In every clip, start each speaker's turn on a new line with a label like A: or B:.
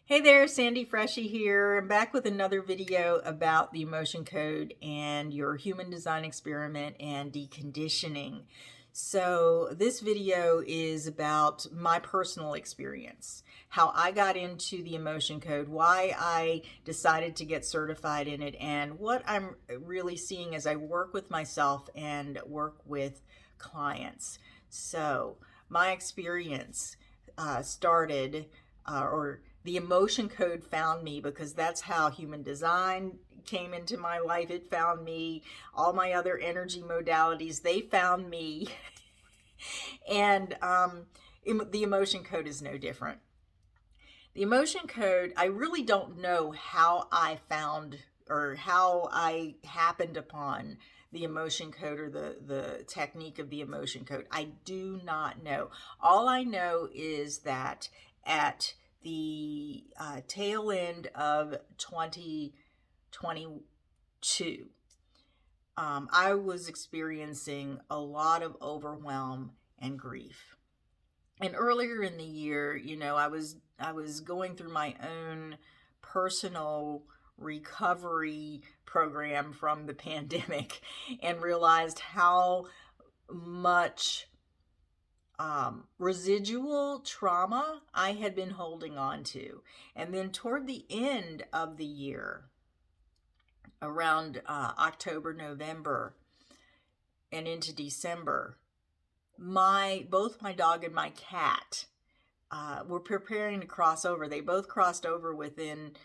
A: Hey there, Sandy Freschi here. I'm back with another video about the emotion code and your human design experiment and deconditioning. So this video is about my personal experience, how I got into the emotion code, why I decided to get certified in it, and what I'm really seeing as I work with myself and work with clients. So my experience started or the emotion code found me because that's how human design came into my life. It found me. All my other energy modalities, they found me. and the emotion code is no different. The emotion code, I really don't know how I found or how I happened upon the emotion code or the technique of the emotion code. I do not know. All I know is that at the tail end of 2022, I was experiencing a lot of overwhelm and grief. And earlier in the year, I was going through my own personal recovery program from the pandemic and realized how much residual trauma I had been holding on to. And then toward the end of the year, around October, November, and into December, both my dog and my cat were preparing to cross over. They both crossed over within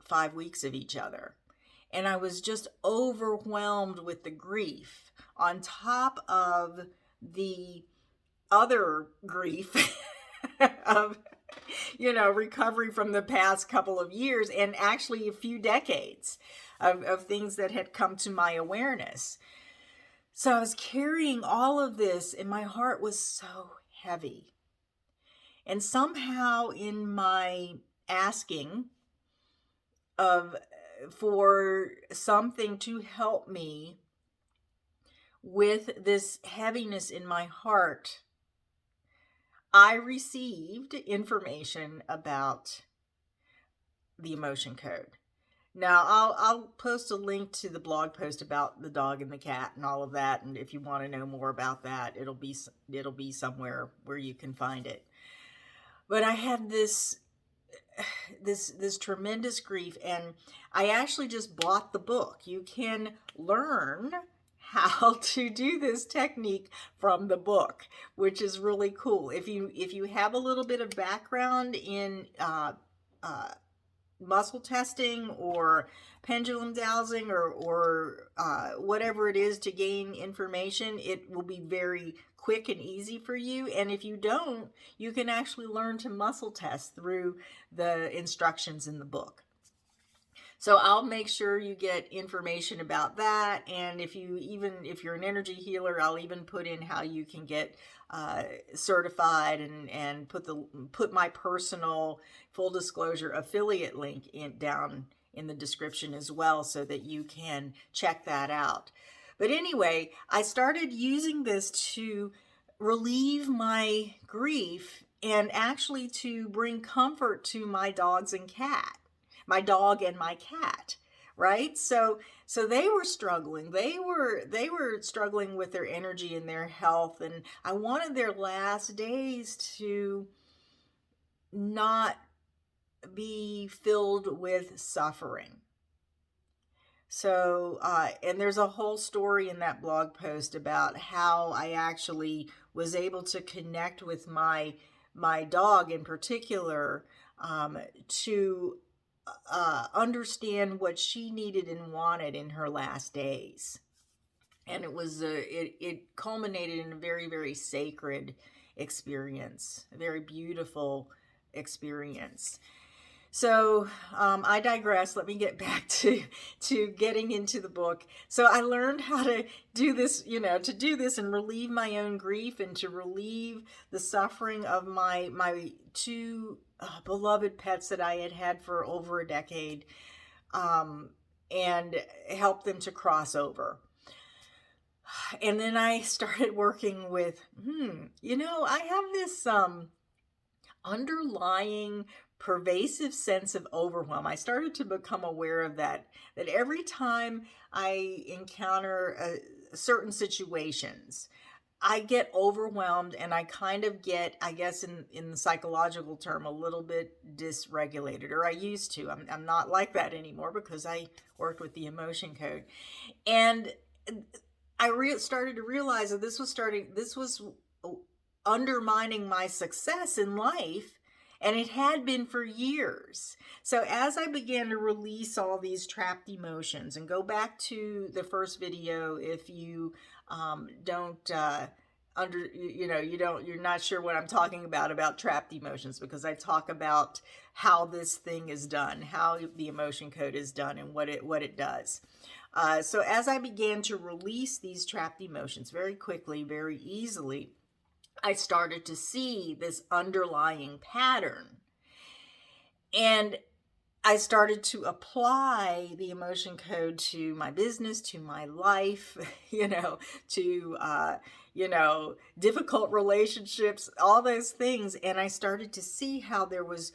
A: 5 weeks of each other. And I was just overwhelmed with the grief on top of the other grief of, recovery from the past couple of years and actually a few decades of things that had come to my awareness. So I was carrying all of this and my heart was so heavy. And somehow in my asking for something to help me with this heaviness in my heart, I received information about the emotion code. Now, I'll post a link to the blog post about the dog and the cat and all of that, and if you want to know more about that, it'll be somewhere where you can find it. But I had this tremendous grief, and I actually just bought the book. You can learn how to do this technique from the book, which is really cool. If you have a little bit of background in muscle testing or pendulum dowsing or whatever it is to gain information, it will be very quick and easy for you. And if you don't, you can actually learn to muscle test through the instructions in the book. So I'll make sure you get information about that. And if you're an energy healer, I'll even put in how you can get certified and put my personal, full disclosure, affiliate link down in the description as well, so that you can check that out. But anyway, I started using this to relieve my grief and actually to bring comfort to my dog and my cat, right? So they were struggling. They were struggling with their energy and their health, and I wanted their last days to not be filled with suffering. So, and there's a whole story in that blog post about how I actually was able to connect with my dog in particular, to understand what she needed and wanted in her last days. And it culminated in a very, very sacred experience, a very beautiful experience. So I digress. Let me get back to getting into the book. So I learned how to do this, to do this and relieve my own grief and to relieve the suffering of my two beloved pets that I had for over a decade, and help them to cross over. And then I started working with, I have this underlying pervasive sense of overwhelm. I started to become aware of that every time I encounter certain situations, I get overwhelmed and I kind of get, I guess in the psychological term, a little bit dysregulated, or I used to. I'm not like that anymore because I worked with the emotion code. And I started to realize that this was undermining my success in life, and it had been for years. So as I began to release all these trapped emotions, and go back to the first video if you don't you're not sure what I'm talking about trapped emotions, because I talk about how this thing is done, how the emotion code is done, and what it does. So as I began to release these trapped emotions very quickly, very easily, I started to see this underlying pattern. And I started to apply the emotion code to my business, to my life, to, difficult relationships, all those things. And I started to see how there was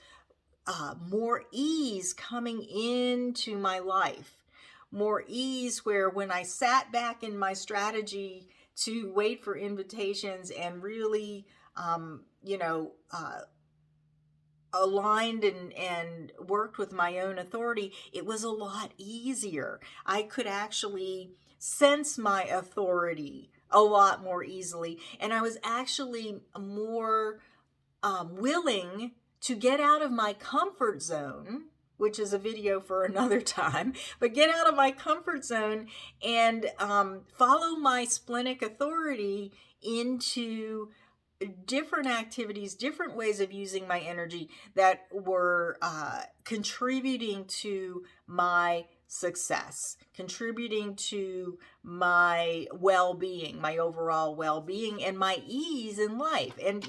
A: more ease coming into my life. More ease where when I sat back in my strategy to wait for invitations and really, aligned and worked with my own authority, it was a lot easier. I could actually sense my authority a lot more easily. And I was actually more willing to get out of my comfort zone, which is a video for another time, but get out of my comfort zone and follow my splenic authority into different activities, different ways of using my energy that were contributing to my success, contributing to my well-being, my overall well-being, and my ease in life. And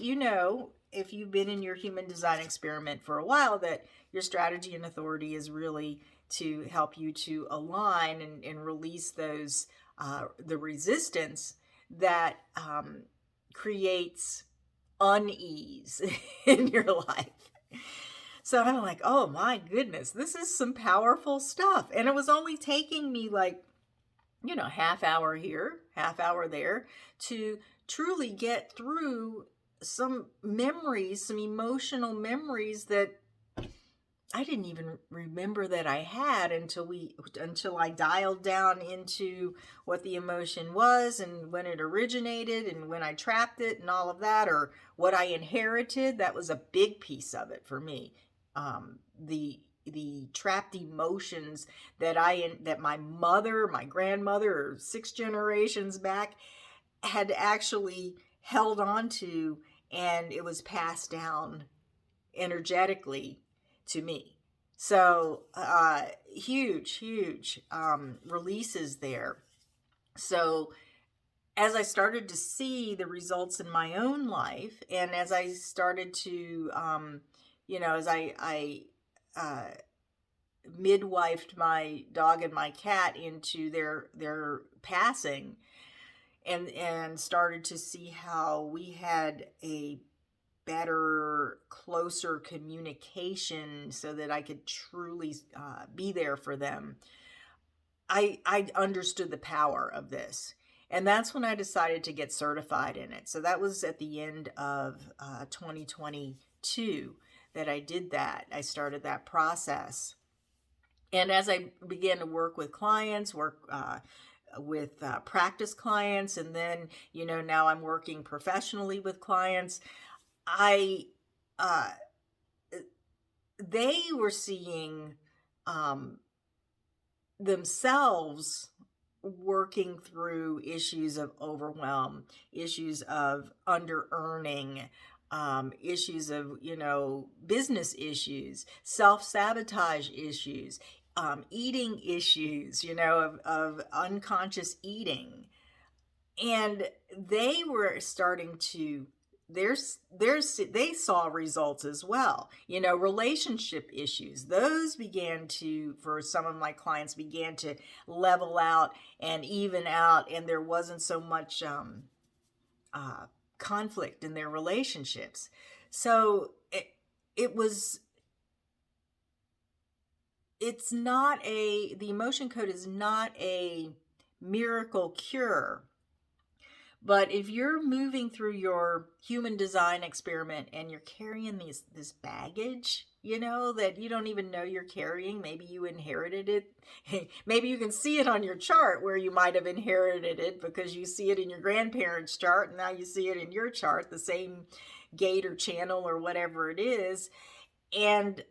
A: if you've been in your human design experiment for a while, that your strategy and authority is really to help you to align and release those the resistance that creates unease in your life. So I'm like, oh my goodness, this is some powerful stuff. And it was only taking me half hour here, half hour there, to truly get through some memories, some emotional memories that I didn't even remember that I had until I dialed down into what the emotion was and when it originated and when I trapped it and all of that, or what I inherited. That was a big piece of it for me. The trapped emotions that my grandmother, or 6 generations back, had actually held on to, and it was passed down energetically to me. So huge releases there. So as I started to see the results in my own life, and as I started to as I midwifed my dog and my cat into their passing, and started to see how we had a better, closer communication so that I could truly be there for them, I understood the power of this. And that's when I decided to get certified in it. So that was at the end of 2022 that I did that. I started that process. And as I began to work with clients, with practice clients, and then, now I'm working professionally with clients, they were seeing themselves working through issues of overwhelm, issues of under-earning, issues of, business issues, self-sabotage issues, eating issues, of unconscious eating. And they were starting to they saw results as well. Relationship issues, those for some of my clients, began to level out and even out, and there wasn't so much conflict in their relationships. So it was it's not the emotion code is not a miracle cure. But if you're moving through your human design experiment and you're carrying this baggage, that you don't even know you're carrying, maybe you inherited it. Maybe you can see it on your chart where you might have inherited it because you see it in your grandparents' chart and now you see it in your chart, the same gate or channel or whatever it is. And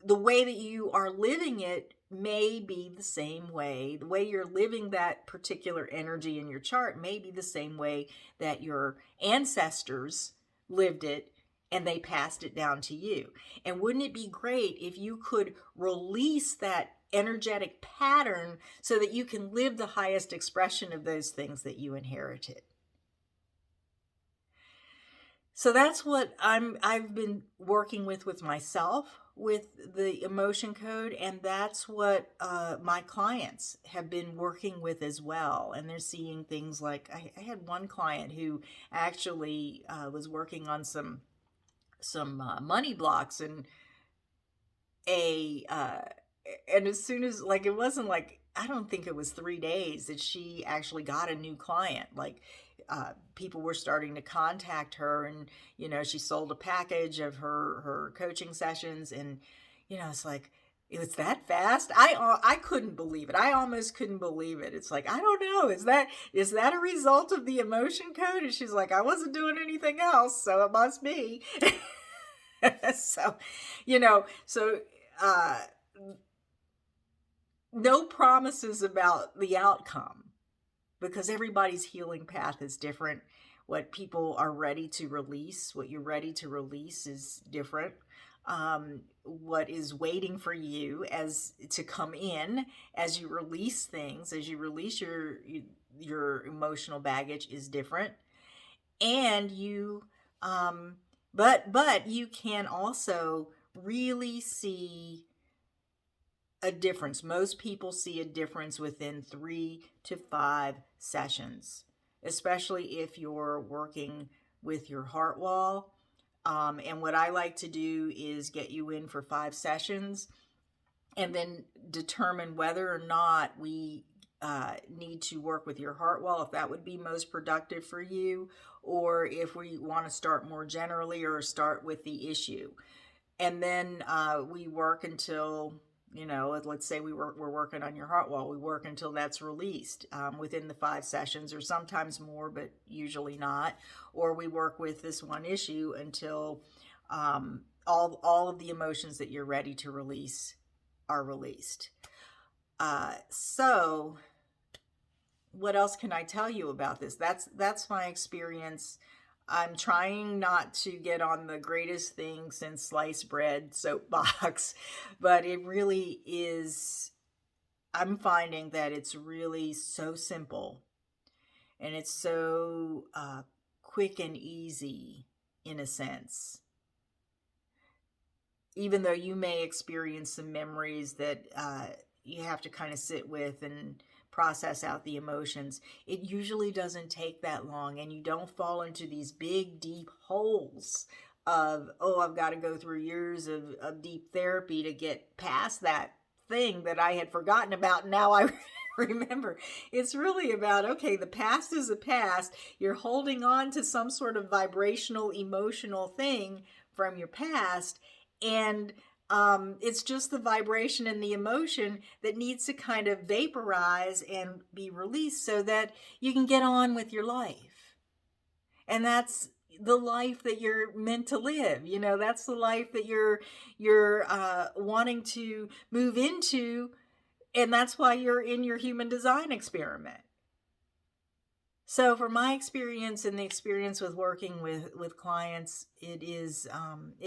A: the way that you are living it may be the same way. The way you're living that particular energy in your chart may be the same way that your ancestors lived it and they passed it down to you. And wouldn't it be great if you could release that energetic pattern so that you can live the highest expression of those things that you inherited? So that's what I've been working with myself with the emotion code, and that's what my clients have been working with as well. And they're seeing things like I had one client who actually was working on some money blocks, and as soon as, like, it wasn't like, I don't think it was 3 days that she actually got a new client. Like, people were starting to contact her, and she sold a package of her coaching sessions, and it's like, it was that fast. I couldn't believe it. I almost couldn't believe it. It's like, I don't know, is that a result of the emotion code? And she's like, I wasn't doing anything else, so it must be. So no promises about the outcome, because everybody's healing path is different. What people are ready to release, what you're ready to release, is different. What is waiting for you as to come in as you release things, as you release your emotional baggage, is different. And you but you can also really see a difference. Most people see a difference within 3 to 5 sessions, especially if you're working with your heart wall. And what I like to do is get you in for 5 sessions and then determine whether or not we need to work with your heart wall, if that would be most productive for you, or if we want to start more generally or start with the issue. And then we work until, let's say we're working on your heart wall. We work until that's released within the 5 sessions, or sometimes more, but usually not. Or we work with this one issue until all of the emotions that you're ready to release are released. So what else can I tell you about this? That's my experience. I'm trying not to get on the greatest thing since sliced bread soapbox, but it really is. I'm finding that it's really so simple, and it's so quick and easy in a sense. Even though you may experience some memories that you have to kind of sit with and process out the emotions, it usually doesn't take that long, and you don't fall into these big deep holes of, oh, I've got to go through years of deep therapy to get past that thing that I had forgotten about. Now I remember. It's really about, okay, the past is the past. You're holding on to some sort of vibrational, emotional thing from your past, and it's just the vibration and the emotion that needs to kind of vaporize and be released so that you can get on with your life. And that's the life that you're meant to live. That's the life that you're wanting to move into, and that's why you're in your human design experiment. So from my experience and the experience with working with clients, it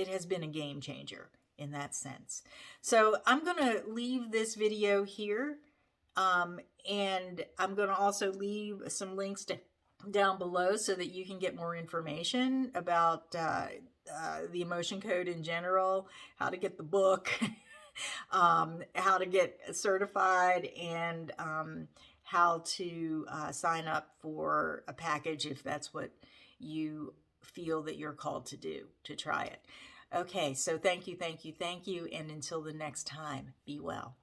A: has been a game changer in that sense. So I'm going to leave this video here, and I'm going to also leave some links down below so that you can get more information about the emotion code in general, how to get the book, how to get certified, and how to sign up for a package if that's what you feel that you're called to do, to try it. Okay, so thank you, thank you, thank you. And until the next time, be well.